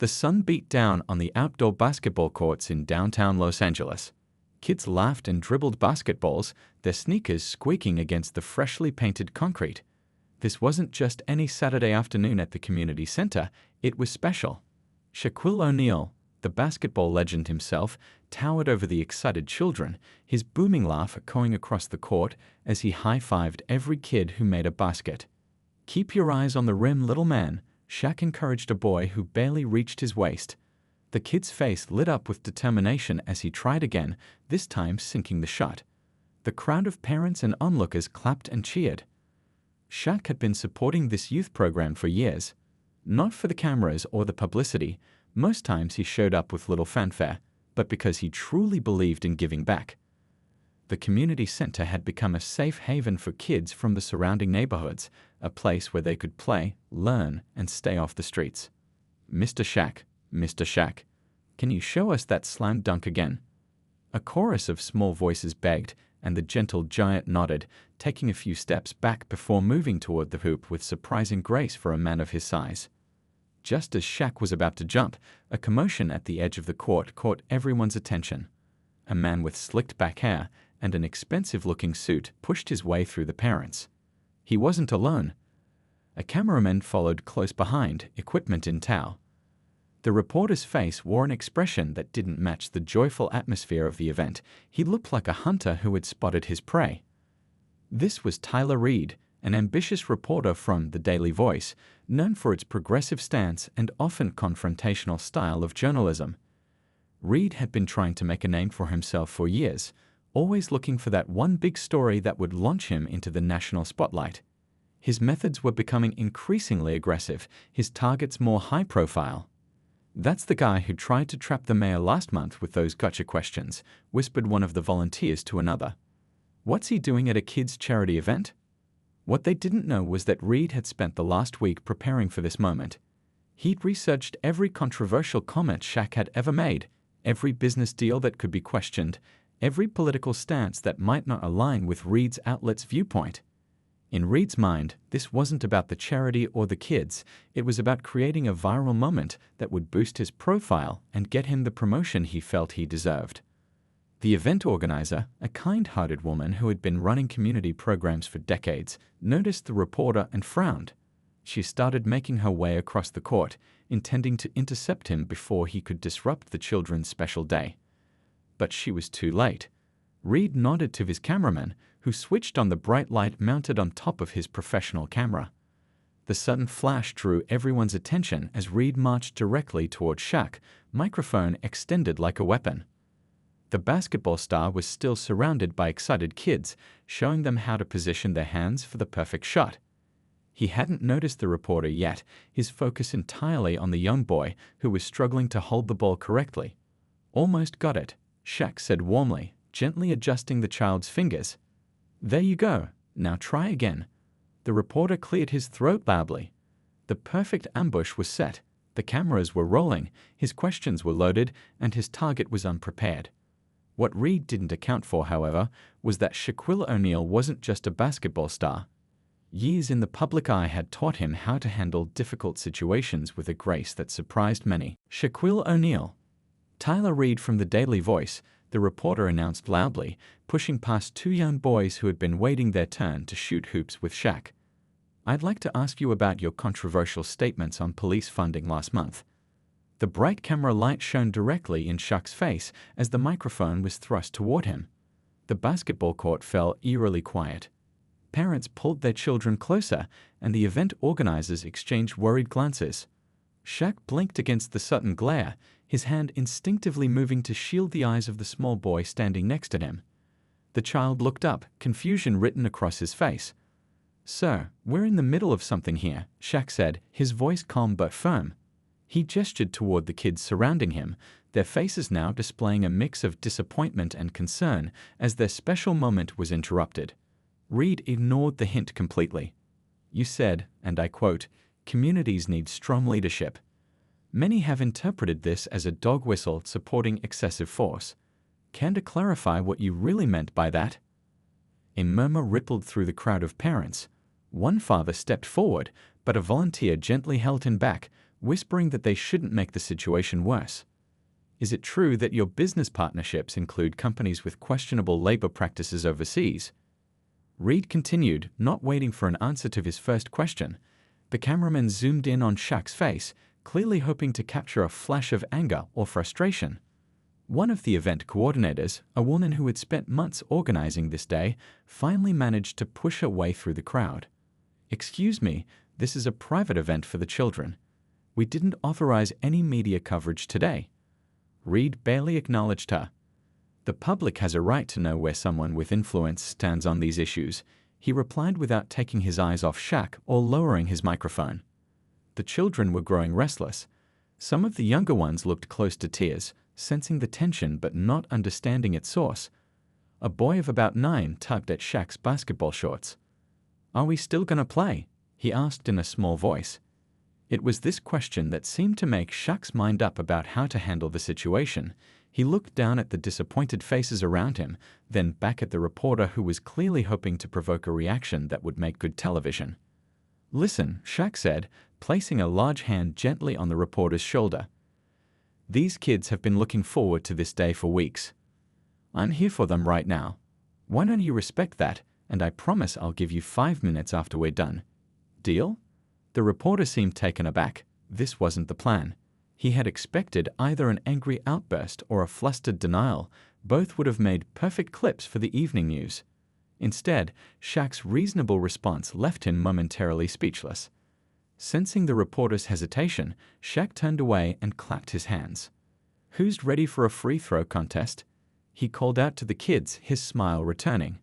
The sun beat down on the outdoor basketball courts in downtown Los Angeles. Kids laughed and dribbled basketballs, their sneakers squeaking against the freshly painted concrete. This wasn't just any Saturday afternoon at the community center, it was special. Shaquille O'Neal, the basketball legend himself, towered over the excited children, his booming laugh echoing across the court as he high-fived every kid who made a basket. "Keep your eyes on the rim, little man," Shaq encouraged a boy who barely reached his waist. The kid's face lit up with determination as he tried again, this time sinking the shot. The crowd of parents and onlookers clapped and cheered. Shaq had been supporting this youth program for years. Not for the cameras or the publicity, most times he showed up with little fanfare, but because he truly believed in giving back. The community center had become a safe haven for kids from the surrounding neighborhoods, a place where they could play, learn, and stay off the streets. "Mr. Shaq, Mr. Shaq, can you show us that slam dunk again?" A chorus of small voices begged, and the gentle giant nodded, taking a few steps back before moving toward the hoop with surprising grace for a man of his size. Just as Shaq was about to jump, a commotion at the edge of the court caught everyone's attention. A man with slicked back hair and an expensive-looking suit pushed his way through the parents. He wasn't alone. A cameraman followed close behind, equipment in tow. The reporter's face wore an expression that didn't match the joyful atmosphere of the event. He looked like a hunter who had spotted his prey. This was Tyler Reed, an ambitious reporter from The Daily Voice, known for its progressive stance and often confrontational style of journalism. Reed had been trying to make a name for himself for years, always looking for that one big story that would launch him into the national spotlight. His methods were becoming increasingly aggressive, his targets more high-profile. "That's the guy who tried to trap the mayor last month with those gotcha questions," whispered one of the volunteers to another. "What's he doing at a kids' charity event?" What they didn't know was that Reed had spent the last week preparing for this moment. He'd researched every controversial comment Shaq had ever made, every business deal that could be questioned, every political stance that might not align with Reed's outlet's viewpoint. In Reed's mind, this wasn't about the charity or the kids, it was about creating a viral moment that would boost his profile and get him the promotion he felt he deserved. The event organizer, a kind-hearted woman who had been running community programs for decades, noticed the reporter and frowned. She started making her way across the court, intending to intercept him before he could disrupt the children's special day. But she was too late. Reed nodded to his cameraman, who switched on the bright light mounted on top of his professional camera. The sudden flash drew everyone's attention as Reed marched directly toward Shaq, microphone extended like a weapon. The basketball star was still surrounded by excited kids, showing them how to position their hands for the perfect shot. He hadn't noticed the reporter yet, his focus entirely on the young boy who was struggling to hold the ball correctly. "Almost got it," Shaq said warmly, gently adjusting the child's fingers. "There you go, now try again." The reporter cleared his throat loudly. The perfect ambush was set, the cameras were rolling, his questions were loaded, and his target was unprepared. What Reed didn't account for, however, was that Shaquille O'Neal wasn't just a basketball star. Years in the public eye had taught him how to handle difficult situations with a grace that surprised many. "Shaquille O'Neal." Tyler Reed from The Daily Voice, the reporter announced loudly, pushing past two young boys who had been waiting their turn to shoot hoops with Shaq. "I'd like to ask you about your controversial statements on police funding last month." The bright camera light shone directly in Shaq's face as the microphone was thrust toward him. The basketball court fell eerily quiet. Parents pulled their children closer, and the event organizers exchanged worried glances. Shaq blinked against the sudden glare, his hand instinctively moving to shield the eyes of the small boy standing next to him. The child looked up, confusion written across his face. "Sir, we're in the middle of something here," Shaq said, his voice calm but firm. He gestured toward the kids surrounding him, their faces now displaying a mix of disappointment and concern as their special moment was interrupted. Reed ignored the hint completely. "You said, and I quote, 'communities need strong leadership.' Many have interpreted this as a dog whistle supporting excessive force. Can you clarify what you really meant by that?" A murmur rippled through the crowd of parents. One father stepped forward, but a volunteer gently held him back, whispering that they shouldn't make the situation worse. Is it true that your business partnerships include companies with questionable labor practices overseas? Reed continued, not waiting for an answer to his first question. The cameraman zoomed in on Shaq's face, clearly hoping to capture a flash of anger or frustration. One of the event coordinators, a woman who had spent months organizing this day, finally managed to push her way through the crowd. "Excuse me, this is a private event for the children. We didn't authorize any media coverage today." Reed barely acknowledged her. "The public has a right to know where someone with influence stands on these issues," he replied without taking his eyes off Shaq or lowering his microphone. The children were growing restless. Some of the younger ones looked close to tears, sensing the tension but not understanding its source. A boy of about 9 tugged at Shaq's basketball shorts. "Are we still gonna play?" he asked in a small voice. It was this question that seemed to make Shaq's mind up about how to handle the situation. He looked down at the disappointed faces around him, then back at the reporter who was clearly hoping to provoke a reaction that would make good television. "Listen," Shaq said, placing a large hand gently on the reporter's shoulder. "These kids have been looking forward to this day for weeks. I'm here for them right now. Why don't you respect that, and I promise I'll give you 5 minutes after we're done. Deal?" The reporter seemed taken aback. This wasn't the plan. He had expected either an angry outburst or a flustered denial. Both would have made perfect clips for the evening news. Instead, Shaq's reasonable response left him momentarily speechless. Sensing the reporter's hesitation, Shaq turned away and clapped his hands. "Who's ready for a free throw contest?" He called out to the kids, his smile returning.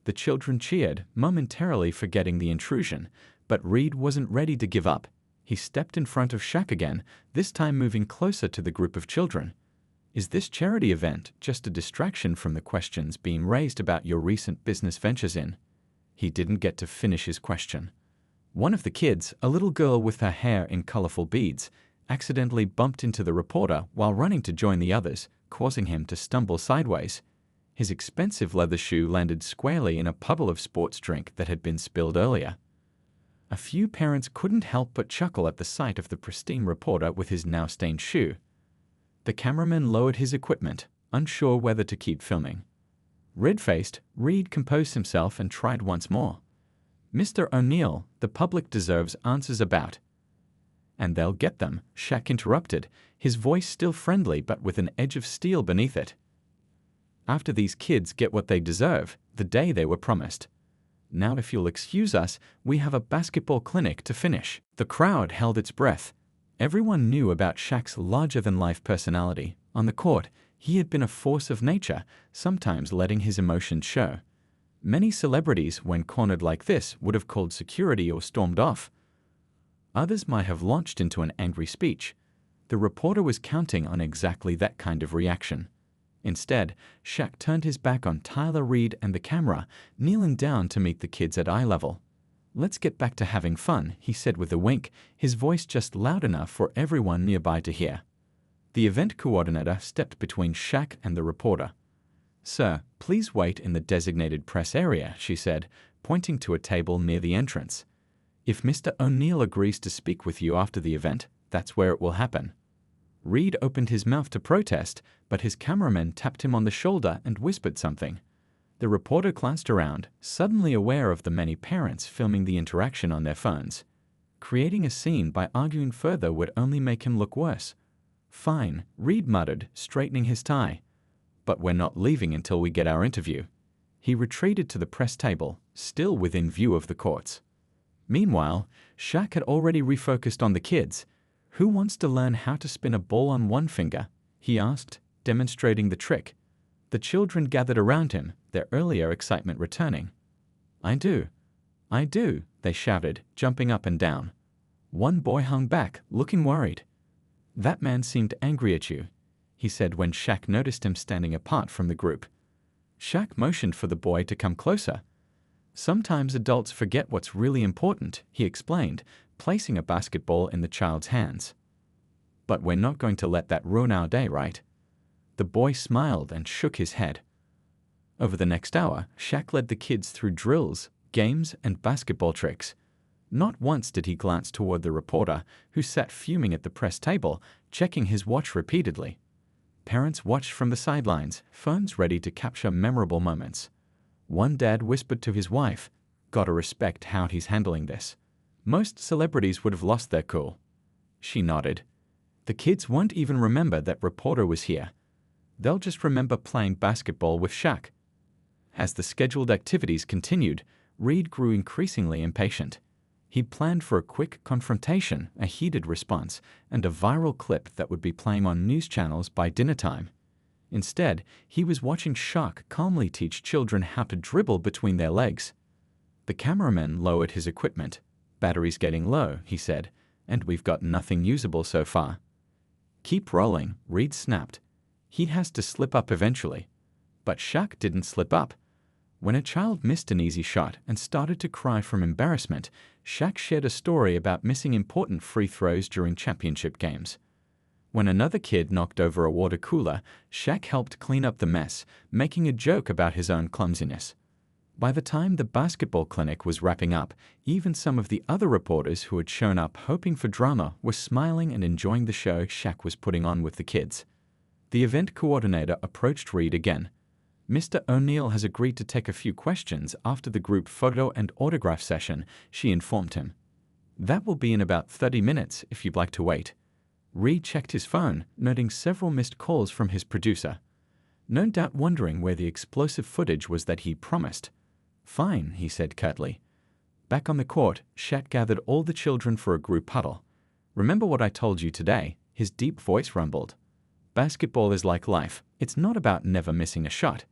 The children cheered, momentarily forgetting the intrusion, but Reed wasn't ready to give up. He stepped in front of Shaq again, this time moving closer to the group of children. "Is this charity event just a distraction from the questions being raised about your recent business ventures in?" He didn't get to finish his question. One of the kids, a little girl with her hair in colorful beads, accidentally bumped into the reporter while running to join the others, causing him to stumble sideways. His expensive leather shoe landed squarely in a puddle of sports drink that had been spilled earlier. A few parents couldn't help but chuckle at the sight of the pristine reporter with his now-stained shoe. The cameraman lowered his equipment, unsure whether to keep filming. Red-faced, Reed composed himself and tried once more. "Mr. O'Neill, the public deserves answers about—" "And they'll get them," Shaq interrupted, his voice still friendly but with an edge of steel beneath it. "After these kids get what they deserve, the day they were promised. Now, if you'll excuse us, we have a basketball clinic to finish." The crowd held its breath. Everyone knew about Shaq's larger-than-life personality. On the court, he had been a force of nature, sometimes letting his emotions show. Many celebrities, when cornered like this, would have called security or stormed off. Others might have launched into an angry speech. The reporter was counting on exactly that kind of reaction. Instead, Shaq turned his back on Tyler Reed and the camera, kneeling down to meet the kids at eye level. "Let's get back to having fun," he said with a wink, his voice just loud enough for everyone nearby to hear. The event coordinator stepped between Shaq and the reporter. "Sir, please wait in the designated press area," she said, pointing to a table near the entrance. "If Mr. O'Neill agrees to speak with you after the event, that's where it will happen." Reed opened his mouth to protest, but his cameraman tapped him on the shoulder and whispered something. The reporter glanced around, suddenly aware of the many parents filming the interaction on their phones. Creating a scene by arguing further would only make him look worse. "Fine," Reed muttered, straightening his tie. "But we're not leaving until we get our interview." He retreated to the press table, still within view of the courts. Meanwhile, Shaq had already refocused on the kids. "Who wants to learn how to spin a ball on one finger?" he asked, demonstrating the trick. The children gathered around him, their earlier excitement returning. "I do. I do," they shouted, jumping up and down. One boy hung back, looking worried. "That man seemed angry at you," he said when Shaq noticed him standing apart from the group. Shaq motioned for the boy to come closer. "Sometimes adults forget what's really important," he explained, placing a basketball in the child's hands. "But we're not going to let that ruin our day, right?" The boy smiled and shook his head. Over the next hour, Shaq led the kids through drills, games, and basketball tricks. Not once did he glance toward the reporter, who sat fuming at the press table, checking his watch repeatedly. Parents watched from the sidelines, phones ready to capture memorable moments. One dad whispered to his wife, "Gotta respect how he's handling this. Most celebrities would have lost their cool." She nodded. "The kids won't even remember that reporter was here. They'll just remember playing basketball with Shaq." As the scheduled activities continued, Reed grew increasingly impatient. He'd planned for a quick confrontation, a heated response, and a viral clip that would be playing on news channels by dinner time. Instead, he was watching Shaq calmly teach children how to dribble between their legs. The cameraman lowered his equipment. "Battery's getting low," he said, "and we've got nothing usable so far." "Keep rolling," Reed snapped. "He has to slip up eventually." But Shaq didn't slip up. When a child missed an easy shot and started to cry from embarrassment, Shaq shared a story about missing important free throws during championship games. When another kid knocked over a water cooler, Shaq helped clean up the mess, making a joke about his own clumsiness. By the time the basketball clinic was wrapping up, even some of the other reporters who had shown up hoping for drama were smiling and enjoying the show Shaq was putting on with the kids. The event coordinator approached Reed again. "Mr. O'Neill has agreed to take a few questions after the group photo and autograph session," she informed him. "That will be in about 30 minutes if you'd like to wait." Reed checked his phone, noting several missed calls from his producer. No doubt wondering where the explosive footage was that he promised. "Fine," he said curtly. Back on the court, Shaq gathered all the children for a group huddle. "Remember what I told you today?" His deep voice rumbled. "Basketball is like life. It's not about never missing a shot.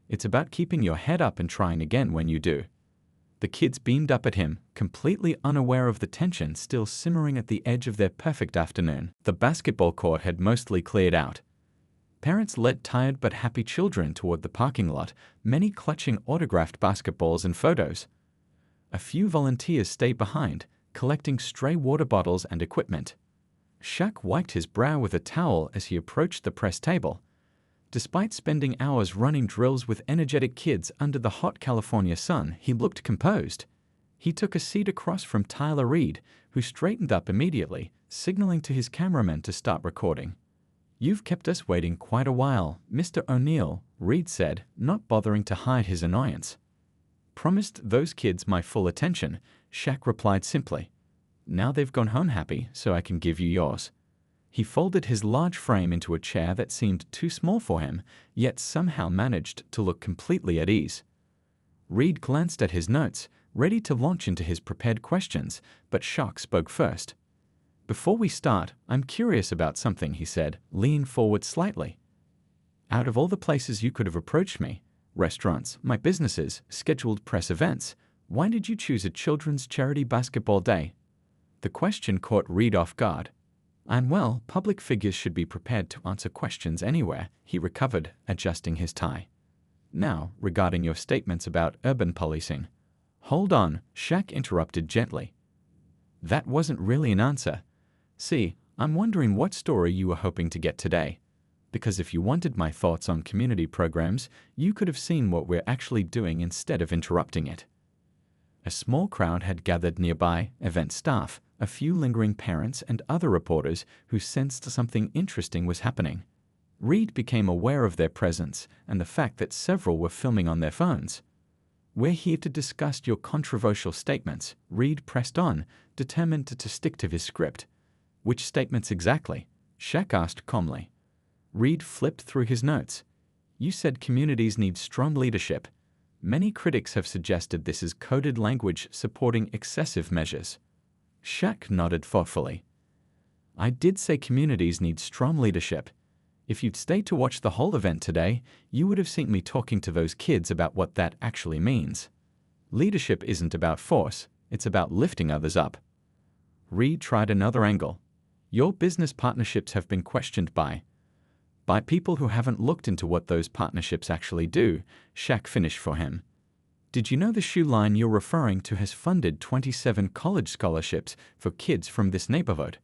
It's about keeping your head up and trying again when you do." The kids beamed up at him, completely unaware of the tension still simmering at the edge of their perfect afternoon. The basketball court had mostly cleared out. Parents led tired but happy children toward the parking lot, many clutching autographed basketballs and photos. A few volunteers stayed behind, collecting stray water bottles and equipment. Shaq wiped his brow with a towel as he approached the press table. Despite spending hours running drills with energetic kids under the hot California sun, he looked composed. He took a seat across from Tyler Reed, who straightened up immediately, signaling to his cameraman to start recording. "You've kept us waiting quite a while, Mr. O'Neill," Reed said, not bothering to hide his annoyance. "Promised those kids my full attention," Shaq replied simply. "Now they've gone home happy, so I can give you yours." He folded his large frame into a chair that seemed too small for him, yet somehow managed to look completely at ease. Reed glanced at his notes, ready to launch into his prepared questions, but Shaq spoke first. "Before we start, I'm curious about something," he said, leaning forward slightly. "Out of all the places you could have approached me, restaurants, my businesses, scheduled press events, why did you choose a children's charity basketball day?" The question caught Reed off guard. "And well, public figures should be prepared to answer questions anywhere," he recovered, adjusting his tie. "Now, regarding your statements about urban policing." "Hold on," Shaq interrupted gently. "That wasn't really an answer. See, I'm wondering what story you were hoping to get today. Because if you wanted my thoughts on community programs, you could have seen what we're actually doing instead of interrupting it." A small crowd had gathered nearby, event staff, a few lingering parents, and other reporters who sensed something interesting was happening. Reed became aware of their presence and the fact that several were filming on their phones. "We're here to discuss your controversial statements," Reed pressed on, determined to stick to his script. "Which statements exactly?" Shaq asked calmly. Reed flipped through his notes. "You said communities need strong leadership. Many critics have suggested this is coded language supporting excessive measures." Shaq nodded thoughtfully. "I did say communities need strong leadership. If you'd stayed to watch the whole event today, you would have seen me talking to those kids about what that actually means. Leadership isn't about force, it's about lifting others up." Reed tried another angle. "Your business partnerships have been questioned by people who haven't looked into what those partnerships actually do," Shaq finished for him. "Did you know the shoe line you're referring to has funded 27 college scholarships for kids from this neighborhood?"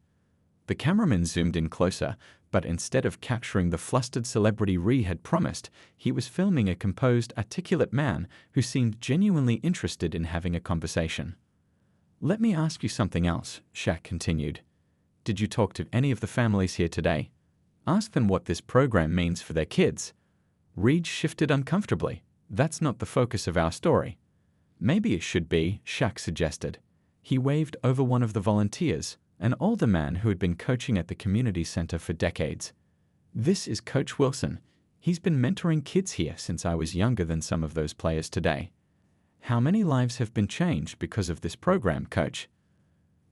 The cameraman zoomed in closer, but instead of capturing the flustered celebrity Reed had promised, he was filming a composed, articulate man who seemed genuinely interested in having a conversation. Let me ask you something else, Shaq continued. Did you talk to any of the families here today? Ask them what this program means for their kids. Reed shifted uncomfortably. That's not the focus of our story. Maybe it should be, Shaq suggested. He waved over one of the volunteers, an older man who had been coaching at the community center for decades. This is Coach Wilson. He's been mentoring kids here since I was younger than some of those players today. How many lives have been changed because of this program, Coach?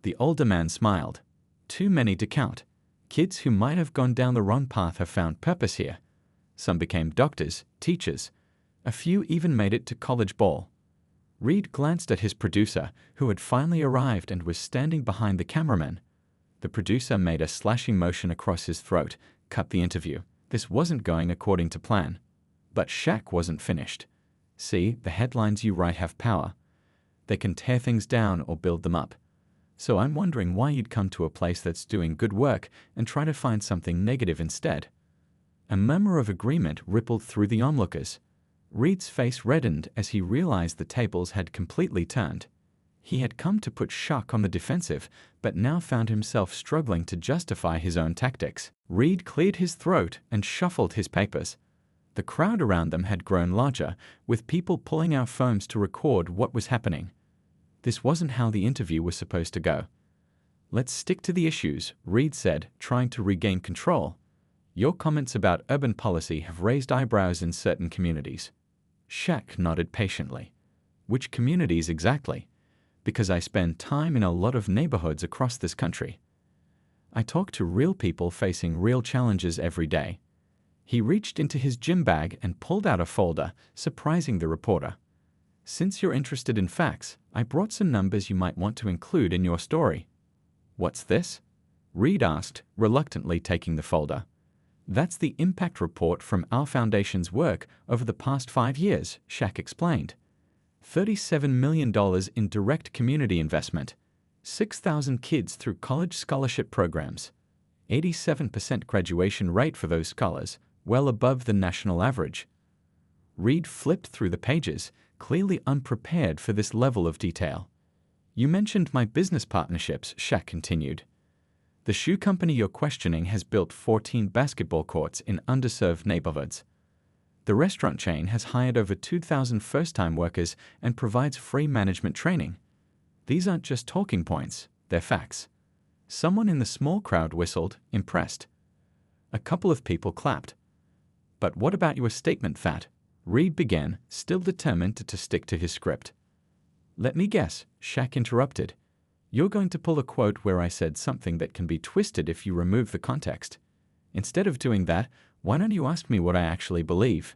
The older man smiled. Too many to count. Kids who might have gone down the wrong path have found purpose here. Some became doctors, teachers. A few even made it to college ball. Reed glanced at his producer, who had finally arrived and was standing behind the cameraman. The producer made a slashing motion across his throat, cut the interview. This wasn't going according to plan. But Shaq wasn't finished. See, the headlines you write have power. They can tear things down or build them up. So I'm wondering why you'd come to a place that's doing good work and try to find something negative instead. A murmur of agreement rippled through the onlookers. Reed's face reddened as he realized the tables had completely turned. He had come to put Shaq on the defensive, but now found himself struggling to justify his own tactics. Reed cleared his throat and shuffled his papers. The crowd around them had grown larger, with people pulling out phones to record what was happening. This wasn't how the interview was supposed to go. Let's stick to the issues, Reed said, trying to regain control. Your comments about urban policy have raised eyebrows in certain communities. Shaq nodded patiently. Which communities exactly? Because I spend time in a lot of neighborhoods across this country. I talk to real people facing real challenges every day. He reached into his gym bag and pulled out a folder, surprising the reporter. Since you're interested in facts, I brought some numbers you might want to include in your story. What's this? Reed asked, reluctantly taking the folder. That's the impact report from our foundation's work over the past 5 years, Shaq explained. $37 million in direct community investment, 6,000 kids through college scholarship programs, 87% graduation rate for those scholars, well above the national average. Reed flipped through the pages, clearly unprepared for this level of detail. You mentioned my business partnerships, Shaq continued. The shoe company you're questioning has built 14 basketball courts in underserved neighborhoods. The restaurant chain has hired over 2,000 first-time workers and provides free management training. These aren't just talking points, they're facts. Someone in the small crowd whistled, impressed. A couple of people clapped. But what about your statement, Fat? Reed began, still determined to stick to his script. Let me guess, Shaq interrupted. You're going to pull a quote where I said something that can be twisted if you remove the context. Instead of doing that, why don't you ask me what I actually believe?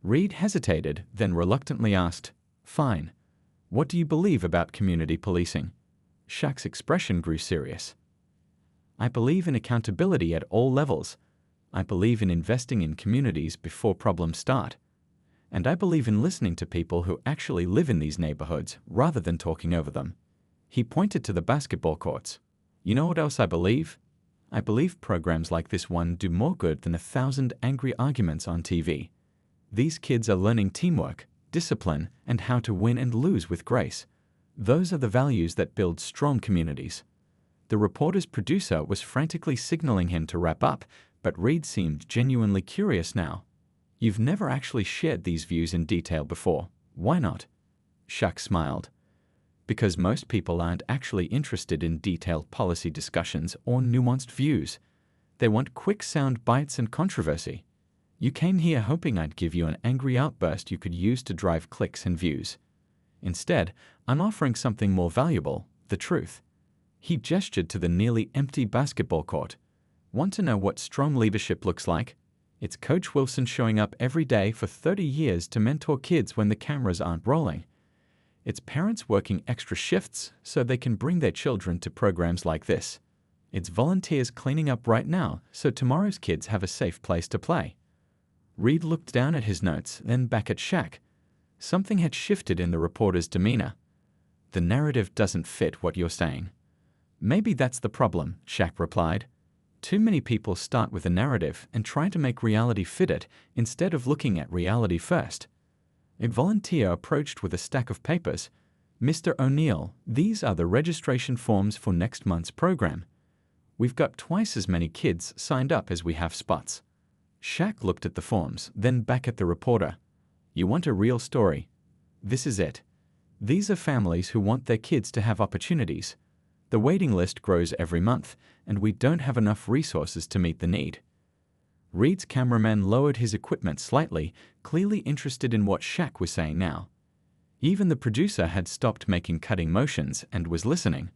Reed hesitated, then reluctantly asked, Fine. What do you believe about community policing? Shaq's expression grew serious. I believe in accountability at all levels. I believe in investing in communities before problems start. And I believe in listening to people who actually live in these neighborhoods rather than talking over them. He pointed to the basketball courts. You know what else I believe? I believe programs like this one do more good than 1,000 angry arguments on TV. These kids are learning teamwork, discipline, and how to win and lose with grace. Those are the values that build strong communities. The reporter's producer was frantically signaling him to wrap up, but Reed seemed genuinely curious now. You've never actually shared these views in detail before. Why not? Shaq smiled. Because most people aren't actually interested in detailed policy discussions or nuanced views. They want quick sound bites and controversy. You came here hoping I'd give you an angry outburst you could use to drive clicks and views. Instead, I'm offering something more valuable, the truth. He gestured to the nearly empty basketball court. Want to know what strong leadership looks like? It's Coach Wilson showing up every day for 30 years to mentor kids when the cameras aren't rolling. It's parents working extra shifts so they can bring their children to programs like this. It's volunteers cleaning up right now so tomorrow's kids have a safe place to play. Reed looked down at his notes, then back at Shaq. Something had shifted in the reporter's demeanor. The narrative doesn't fit what you're saying. Maybe that's the problem, Shaq replied. Too many people start with a narrative and try to make reality fit it instead of looking at reality first. A volunteer approached with a stack of papers. Mr. O'Neill, these are the registration forms for next month's program. We've got twice as many kids signed up as we have spots. Shaq looked at the forms, then back at the reporter. You want a real story? This is it. These are families who want their kids to have opportunities. The waiting list grows every month, and we don't have enough resources to meet the need. Reed's cameraman lowered his equipment slightly, clearly interested in what Shaq was saying now. Even the producer had stopped making cutting motions and was listening.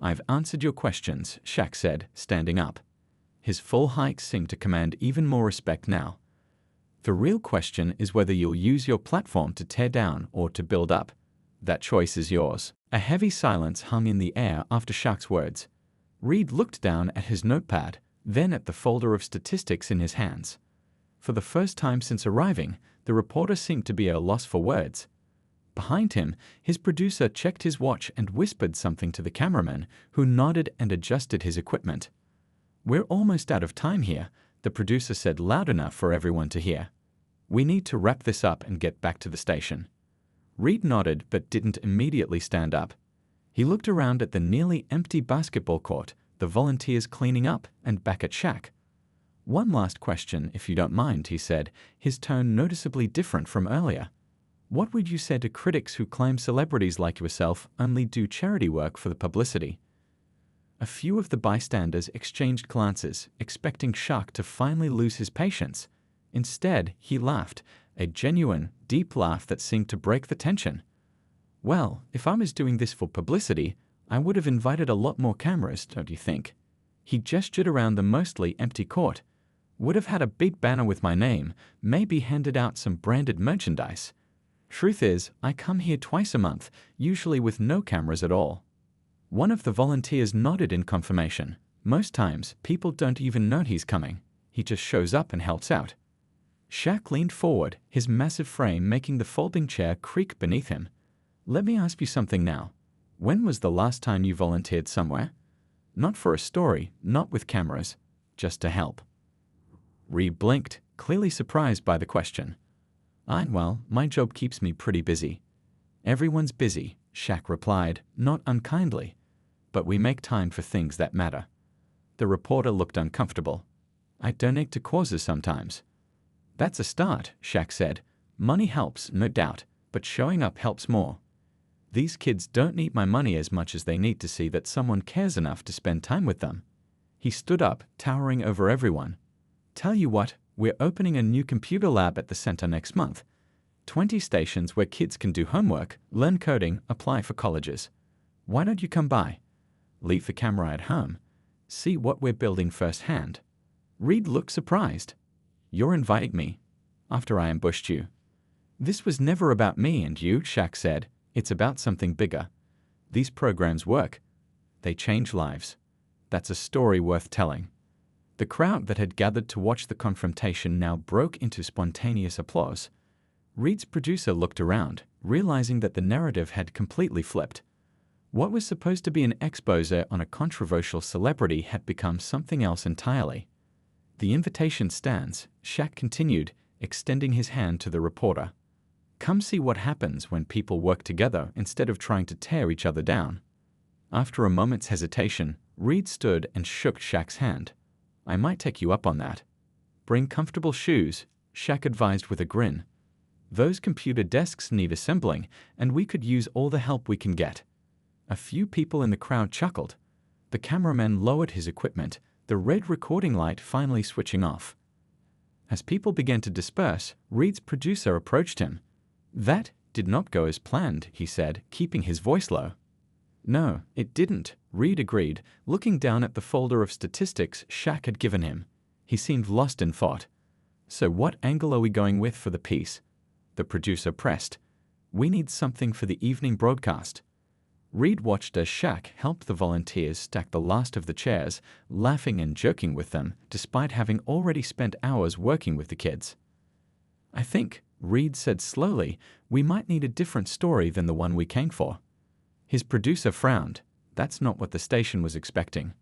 I've answered your questions, Shaq said, standing up. His full height seemed to command even more respect now. The real question is whether you'll use your platform to tear down or to build up. That choice is yours. A heavy silence hung in the air after Shaq's words. Reed looked down at his notepad, then at the folder of statistics in his hands. For the first time since arriving, the reporter seemed to be at a loss for words. Behind him, his producer checked his watch and whispered something to the cameraman, who nodded and adjusted his equipment. We're almost out of time here, the producer said loud enough for everyone to hear. We need to wrap this up and get back to the station. Reed nodded but didn't immediately stand up. He looked around at the nearly empty basketball court, the volunteers cleaning up, and back at Shaq. One last question, if you don't mind, he said, his tone noticeably different from earlier. What would you say to critics who claim celebrities like yourself only do charity work for the publicity? A few of the bystanders exchanged glances, expecting Shaq to finally lose his patience. Instead, he laughed, a genuine, deep laugh that seemed to break the tension. Well, if I was doing this for publicity, I would have invited a lot more cameras, don't you think? He gestured around the mostly empty court. Would have had a big banner with my name, maybe handed out some branded merchandise. Truth is, I come here twice a month, usually with no cameras at all. One of the volunteers nodded in confirmation. Most times, people don't even know he's coming. He just shows up and helps out. Shaq leaned forward, his massive frame making the folding chair creak beneath him. Let me ask you something now. When was the last time you volunteered somewhere? Not for a story, not with cameras, just to help. Reed blinked, clearly surprised by the question. Well, my job keeps me pretty busy. Everyone's busy, Shaq replied, not unkindly. But we make time for things that matter. The reporter looked uncomfortable. I donate to causes sometimes. That's a start, Shaq said. Money helps, no doubt, but showing up helps more. These kids don't need my money as much as they need to see that someone cares enough to spend time with them. He stood up, towering over everyone. Tell you what, we're opening a new computer lab at the center next month. 20 stations where kids can do homework, learn coding, apply for colleges. Why don't you come by? Leave the camera at home. See what we're building firsthand. Reed looked surprised. You're inviting me, after I ambushed you. This was never about me and you, Shaq said. It's about something bigger. These programs work. They change lives. That's a story worth telling. The crowd that had gathered to watch the confrontation now broke into spontaneous applause. Reed's producer looked around, realizing that the narrative had completely flipped. What was supposed to be an expose on a controversial celebrity had become something else entirely. The invitation stands, Shaq continued, extending his hand to the reporter. Come see what happens when people work together instead of trying to tear each other down. After a moment's hesitation, Reed stood and shook Shaq's hand. I might take you up on that. Bring comfortable shoes, Shaq advised with a grin. Those computer desks need assembling, and we could use all the help we can get. A few people in the crowd chuckled. The cameraman lowered his equipment, the red recording light finally switching off. As people began to disperse, Reed's producer approached him. That did not go as planned, he said, keeping his voice low. No, it didn't, Reed agreed, looking down at the folder of statistics Shaq had given him. He seemed lost in thought. So what angle are we going with for the piece? The producer pressed. We need something for the evening broadcast. Reed watched as Shaq helped the volunteers stack the last of the chairs, laughing and joking with them, despite having already spent hours working with the kids. I think, Reed said slowly, we might need a different story than the one we came for. His producer frowned. That's not what the station was expecting.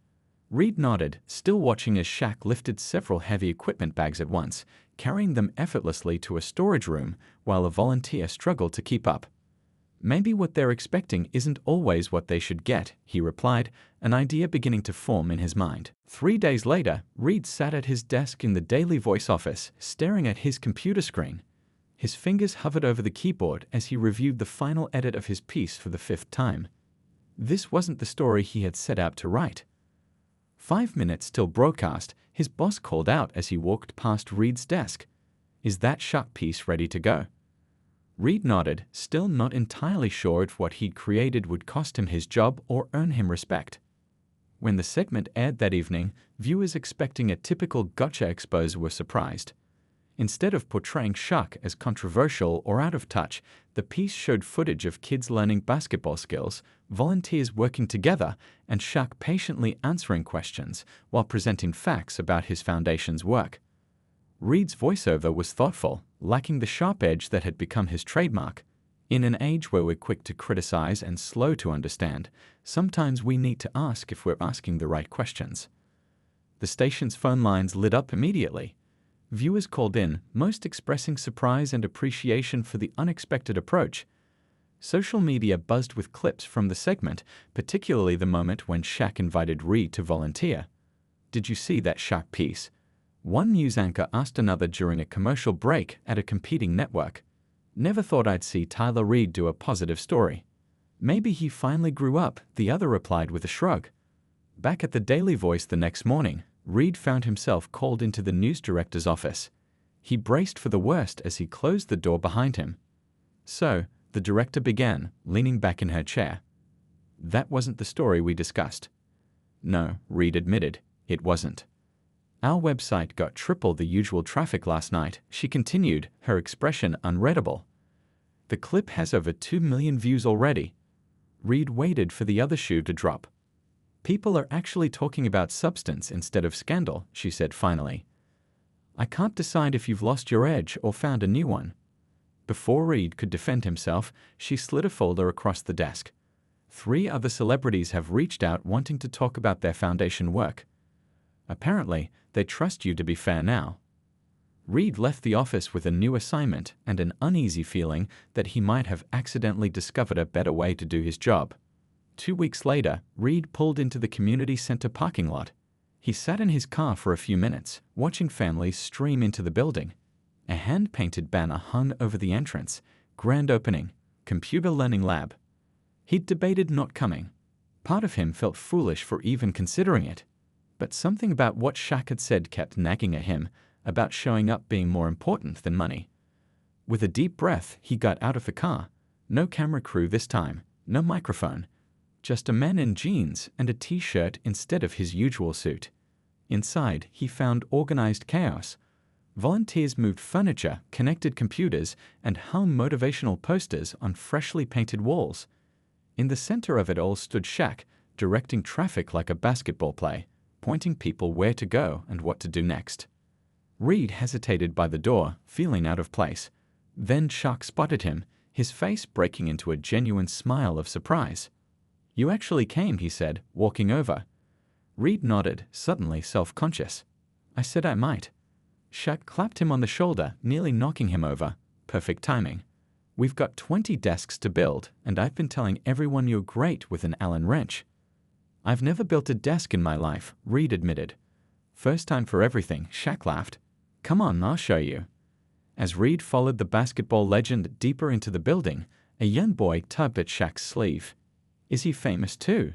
Reed nodded, still watching as Shaq lifted several heavy equipment bags at once, carrying them effortlessly to a storage room while a volunteer struggled to keep up. Maybe what they're expecting isn't always what they should get, he replied, an idea beginning to form in his mind. 3 days later, Reed sat at his desk in the Daily Voice office, staring at his computer screen. His fingers hovered over the keyboard as he reviewed the final edit of his piece for the 5th time. This wasn't the story he had set out to write. 5 minutes till broadcast, his boss called out as he walked past Reed's desk. "Is that Shaq piece ready to go?" Reed nodded, still not entirely sure if what he'd created would cost him his job or earn him respect. When the segment aired that evening, viewers expecting a typical gotcha expose were surprised. Instead of portraying Shaq as controversial or out of touch, the piece showed footage of kids learning basketball skills, volunteers working together, and Shaq patiently answering questions while presenting facts about his foundation's work. Reed's voiceover was thoughtful, lacking the sharp edge that had become his trademark. In an age where we're quick to criticize and slow to understand, sometimes we need to ask if we're asking the right questions. The station's phone lines lit up immediately. Viewers called in, most expressing surprise and appreciation for the unexpected approach. Social media buzzed with clips from the segment, particularly the moment when Shaq invited Reed to volunteer. "Did you see that Shaq piece?" One news anchor asked another during a commercial break at a competing network. "Never thought I'd see Tyler Reed do a positive story." "Maybe he finally grew up," the other replied with a shrug. Back at the Daily Voice the next morning, Reed found himself called into the news director's office. He braced for the worst as he closed the door behind him. "So," the director began, leaning back in her chair. "That wasn't the story we discussed." "No," Reed admitted, "it wasn't. Our website got triple the usual traffic last night," she continued, her expression unreadable. "The clip has over 2 million views already." Reed waited for the other shoe to drop. "People are actually talking about substance instead of scandal," she said finally. "I can't decide if you've lost your edge or found a new one." Before Reed could defend himself, she slid a folder across the desk. 3 other celebrities have reached out wanting to talk about their foundation work. Apparently, they trust you to be fair now." Reed left the office with a new assignment and an uneasy feeling that he might have accidentally discovered a better way to do his job. 2 weeks later, Reed pulled into the community center parking lot. He sat in his car for a few minutes, watching families stream into the building. A hand-painted banner hung over the entrance. "Grand opening, computer learning lab." He'd debated not coming. Part of him felt foolish for even considering it. But something about what Shaq had said kept nagging at him, about showing up being more important than money. With a deep breath, he got out of the car. No camera crew this time, no microphone. Just a man in jeans and a t-shirt instead of his usual suit. Inside, he found organized chaos. Volunteers moved furniture, connected computers, and hung motivational posters on freshly painted walls. In the center of it all stood Shaq, directing traffic like a basketball play, pointing people where to go and what to do next. Reed hesitated by the door, feeling out of place. Then Shaq spotted him, his face breaking into a genuine smile of surprise. "You actually came," he said, walking over. Reed nodded, suddenly self-conscious. "I said I might." Shaq clapped him on the shoulder, nearly knocking him over. Perfect timing. "We've got 20 desks to build, and I've been telling everyone you're great with an Allen wrench." "I've never built a desk in my life," Reed admitted. "First time for everything," Shaq laughed. "Come on, I'll show you." As Reed followed the basketball legend deeper into the building, a young boy tugged at Shaq's sleeve. "Is he famous too?"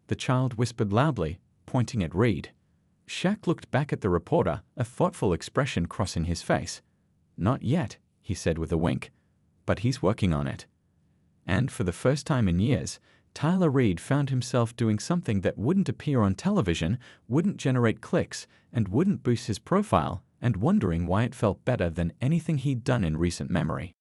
the child whispered loudly, pointing at Reed. Shaq looked back at the reporter, a thoughtful expression crossing his face. "Not yet," he said with a wink. "But he's working on it." And for the first time in years, Tyler Reed found himself doing something that wouldn't appear on television, wouldn't generate clicks, and wouldn't boost his profile, and wondering why it felt better than anything he'd done in recent memory.